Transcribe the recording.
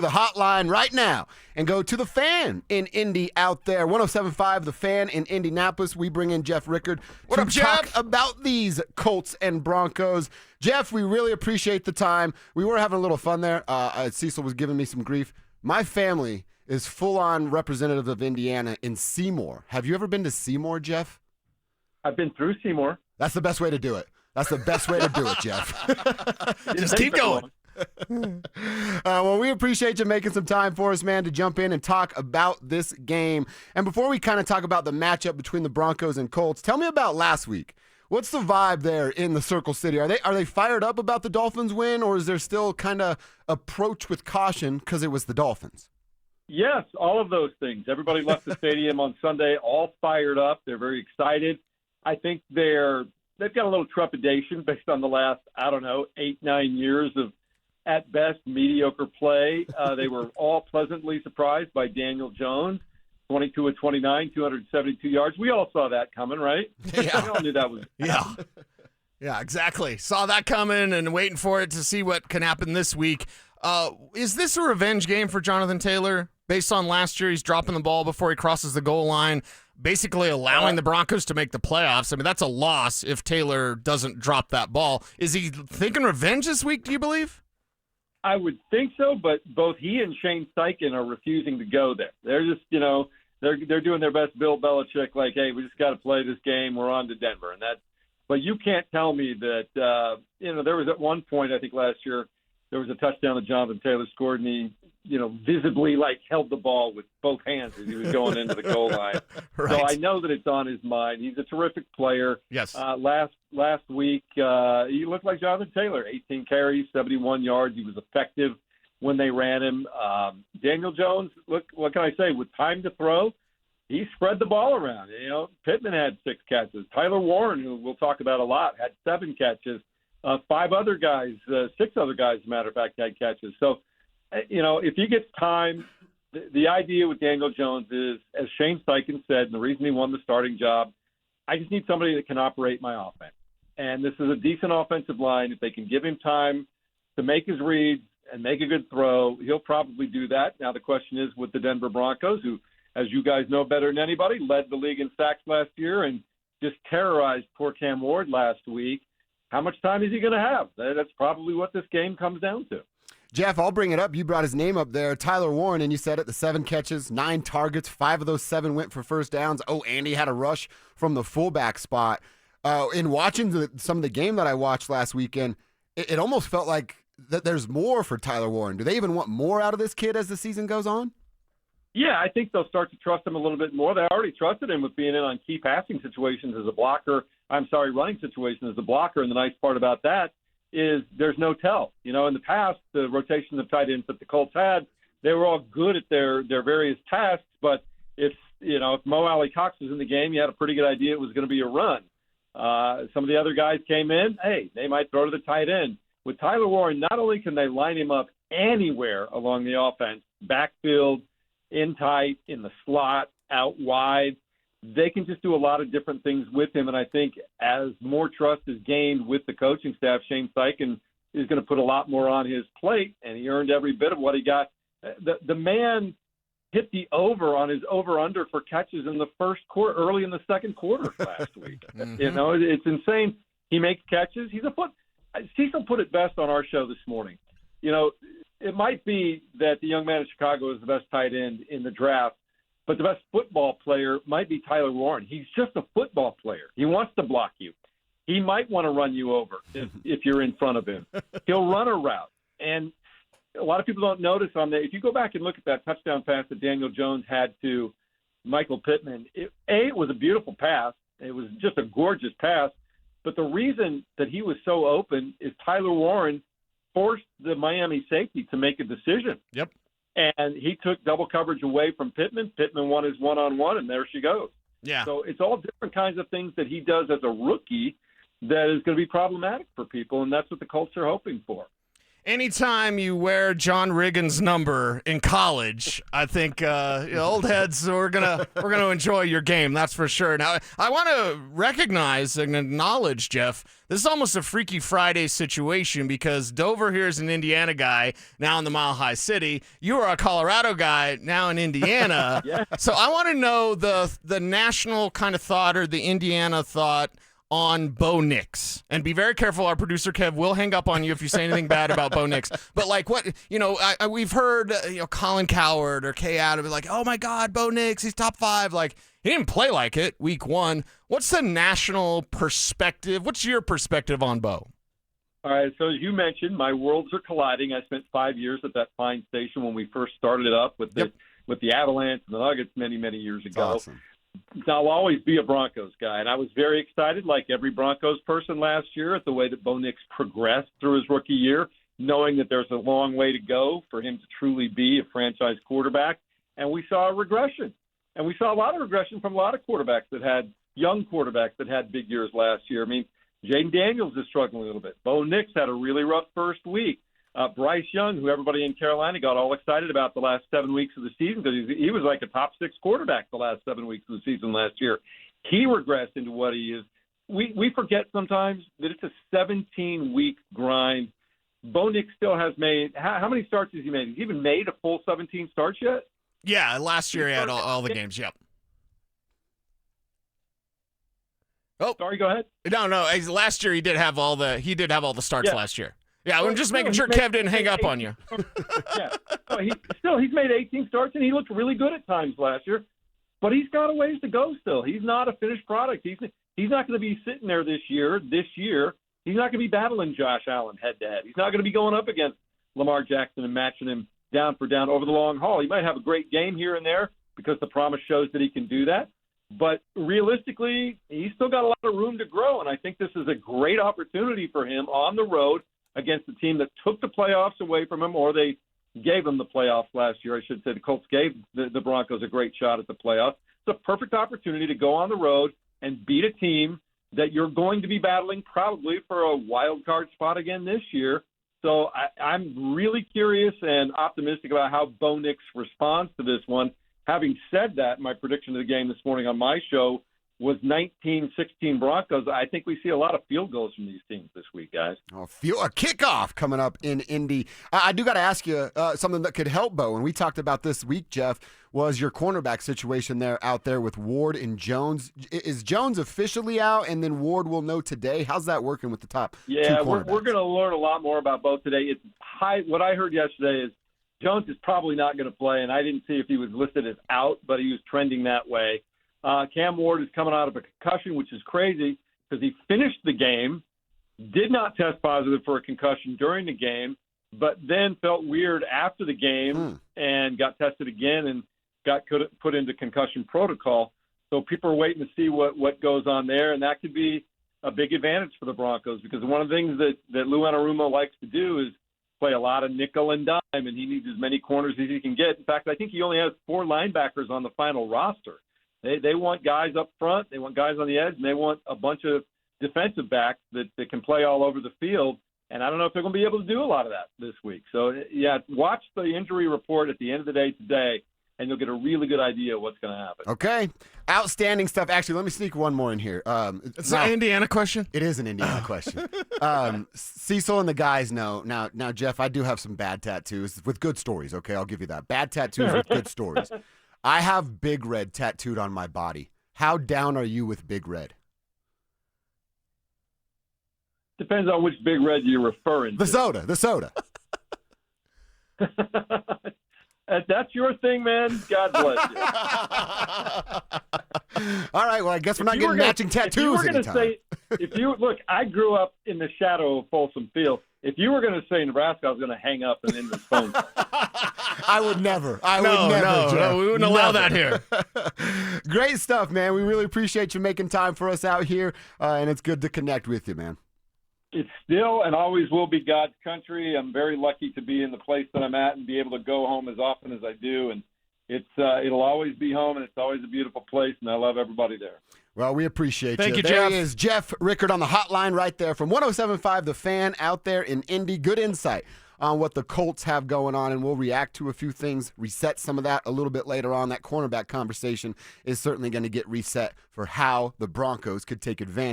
the hotline right now and go to the Fan in Indy out there. 107.5 The Fan in Indianapolis. We bring in Jeff Rickard to talk about these Colts and Broncos. Jeff, we really appreciate the time. We were having a little fun there. Cecil was giving me some grief. My family is full-on representative of Indiana in Seymour. Have you ever been to Seymour, Jeff? I've been through Seymour. That's the best way to do it. That's the best way to do it, Jeff. Just keep going. Well, we appreciate you making some time for us, man, to jump in and talk about this game. And before we kind of talk about the matchup between the Broncos and Colts, tell me about last week. What's the vibe there in the Circle City? Are they fired up about the Dolphins win, or is there still kind of approach with caution because it was the Dolphins? Yes, all of those things. Everybody left the stadium on Sunday all fired up. They're very excited. I think they've got a little trepidation based on the last, 8-9 years of, at best, mediocre play. They were all pleasantly surprised by Daniel Jones, 22 of 29, 272 yards. We all saw that coming, right? Yeah. We all knew that was Yeah, exactly. Saw that coming and waiting for it to see what can happen this week. Is this a revenge game for Jonathan Taylor? Based on last year, he's dropping the ball before he crosses the goal line, basically allowing the Broncos to make the playoffs. I mean, that's a loss if Taylor doesn't drop that ball. Is he thinking revenge this week, do you believe? I would think so, but both he and Shane Steichen are refusing to go there. They're just, they're doing their best Bill Belichick, like, hey, we just got to play this game. We're on to Denver. But you can't tell me that, there was at one point, I think last year, there was a touchdown that Jonathan Taylor scored, and he, visibly held the ball with both hands as he was going into the goal line. Right. So I know that it's on his mind. He's a terrific player. Yes. Last week, he looked like Jonathan Taylor, 18 carries, 71 yards. He was effective when they ran him. Daniel Jones, look, what can I say? With time to throw, he spread the ball around. Pittman had 6 catches. Tyler Warren, who we'll talk about a lot, had 7 catches. 5 other guys, 6 other guys, as a matter of fact, had catches. So, if he gets time, the idea with Daniel Jones is, as Shane Steichen said, and the reason he won the starting job, I just need somebody that can operate my offense. And this is a decent offensive line. If they can give him time to make his reads and make a good throw, he'll probably do that. Now the question is with the Denver Broncos, who, as you guys know better than anybody, led the league in sacks last year and just terrorized poor Cam Ward last week. How much time is he going to have? That's probably what this game comes down to. Jeff, I'll bring it up. You brought his name up there, Tyler Warren, and you said it, the 7 catches, 9 targets, 5 of those 7 went for first downs. Oh, Andy had a rush from the fullback spot. In watching some of the game that I watched last weekend, it almost felt like that there's more for Tyler Warren. Do they even want more out of this kid as the season goes on? Yeah, I think they'll start to trust him a little bit more. They already trusted him with being in on key passing situations as a blocker. Running situations as a blocker. And the nice part about that is there's no tell. In the past, the rotation of tight ends that the Colts had, they were all good at their various tasks. But if Mo Alley Cox was in the game, you had a pretty good idea it was going to be a run. Some of the other guys came in, hey, they might throw to the tight end. With Tyler Warren, not only can they line him up anywhere along the offense, backfield, in tight, in the slot, out wide, they can just do a lot of different things with him. And I think as more trust is gained with the coaching staff, Shane Steichen is going to put a lot more on his plate, and he earned every bit of what he got. The man hit the over on his over-under for catches in the first quarter, early in the second quarter last week. It's insane. He makes catches. Cecil put it best on our show this morning. It might be that the young man in Chicago is the best tight end in the draft, but the best football player might be Tyler Warren. He's just a football player. He wants to block you. He might want to run you over if you're in front of him. He'll run a route. And a lot of people don't notice on that. If you go back and look at that touchdown pass that Daniel Jones had to Michael Pittman, it was a beautiful pass. It was just a gorgeous pass. But the reason that he was so open is Tyler Warren forced the Miami safety to make a decision. Yep. And he took double coverage away from Pittman. Pittman won his one-on-one, and there she goes. Yeah. So it's all different kinds of things that he does as a rookie that is going to be problematic for people, and that's what the Colts are hoping for. Anytime you wear John Riggins' number in college, I think old heads we're gonna enjoy your game. That's for sure. Now, I want to recognize and acknowledge, Jeff. This is almost a Freaky Friday situation because Dover here is an Indiana guy now in the Mile High City. You are a Colorado guy now in Indiana. Yeah. So I want to know the national kind of thought or the Indiana thought on Bo Nix. And be very careful. Our producer, Kev, will hang up on you if you say anything bad about Bo Nix. But, like, what, we've heard, Colin Coward or Kay Adams, like, oh, my God, Bo Nix, he's top 5. Like, he didn't play like it week 1. What's the national perspective? What's your perspective on Bo? All right, so as you mentioned, my worlds are colliding. I spent 5 years at that fine station when we first started it up with the Avalanche and the Nuggets many, many years ago. Awesome. I'll always be a Broncos guy, and I was very excited, like every Broncos person last year, at the way that Bo Nix progressed through his rookie year, knowing that there's a long way to go for him to truly be a franchise quarterback. And we saw a regression. And we saw a lot of regression from a lot of young quarterbacks that had big years last year. I mean, Jaden Daniels is struggling a little bit. Bo Nix had a really rough first week. Bryce Young, who everybody in Carolina got all excited about the last 7 weeks of the season because he was like a top 6 quarterback the last 7 weeks of the season last year. He regressed into what he is. We forget sometimes that it's a 17-week grind. Bo Nix still has made – how many starts has he made? Has he even made a full 17 starts yet? Yeah, last year he had all the games, yep. Oh, sorry, go ahead. No. Last year he did have all the starts last year. Yeah, I'm just making sure Kev didn't hang up on you. Yeah. He's made 18 starts, and he looked really good at times last year. But he's got a ways to go still. He's not a finished product. He's not going to be sitting there this year. He's not going to be battling Josh Allen head-to-head. He's not going to be going up against Lamar Jackson and matching him down for down over the long haul. He might have a great game here and there because the promise shows that he can do that. But realistically, he's still got a lot of room to grow, and I think this is a great opportunity for him on the road against a team that took the playoffs away from him, or they gave him the playoffs last year. I should say the Colts gave the Broncos a great shot at the playoffs. It's a perfect opportunity to go on the road and beat a team that you're going to be battling probably for a wild card spot again this year. So I'm really curious and optimistic about how Bo Nix responds to this one. Having said that, my prediction of the game this morning on my show was 19-16 Broncos. I think we see a lot of field goals from these teams this week, guys. A kickoff coming up in Indy. I do got to ask you something that could help Bo, and we talked about this week, Jeff, was your cornerback situation out there with Ward and Jones. Is Jones officially out, and then Ward will know today? How's that working with the top two cornerbacks? We're going to learn a lot more about both today. What I heard yesterday is Jones is probably not going to play, and I didn't see if he was listed as out, but he was trending that way. Cam Ward is coming out of a concussion, which is crazy because he finished the game, did not test positive for a concussion during the game, but then felt weird after the game and got tested again and got put into concussion protocol. So people are waiting to see what goes on there, and that could be a big advantage for the Broncos because one of the things that Lou Anarumo likes to do is play a lot of nickel and dime, and he needs as many corners as he can get. In fact, I think he only has 4 linebackers on the final roster. They want guys up front, they want guys on the edge, and they want a bunch of defensive backs that can play all over the field. And I don't know if they're going to be able to do a lot of that this week. So, yeah, watch the injury report at the end of the day today, and you'll get a really good idea of what's going to happen. Okay. Outstanding stuff. Actually, let me sneak one more in here. It's an Indiana question? It is an Indiana question. Cecil and the guys know. Now, Jeff, I do have some bad tattoos with good stories, okay? I'll give you that. Bad tattoos with good stories. I have Big Red tattooed on my body. How down are you with Big Red? Depends on which Big Red you're referring to. The soda. That's your thing, man. God bless you. All right, well, I guess we're not getting matching tattoos anytime. Look, I grew up in the shadow of Folsom Field. If you were going to say Nebraska, I was going to hang up and end this phone. I would never. No, we wouldn't allow that here. Great stuff, man. We really appreciate you making time for us out here, and it's good to connect with you, man. It's still and always will be God's country. I'm very lucky to be in the place that I'm at and be able to go home as often as I do. And it'll always be home, and it's always a beautiful place, and I love everybody there. Well, we appreciate you. Thank you, There Jeff. is Jeff Rickard on the hotline right there from 107.5 The Fan out there in Indy. Good insight on what the Colts have going on, and we'll react to a few things, reset some of that a little bit later on. That cornerback conversation is certainly going to get reset for how the Broncos could take advantage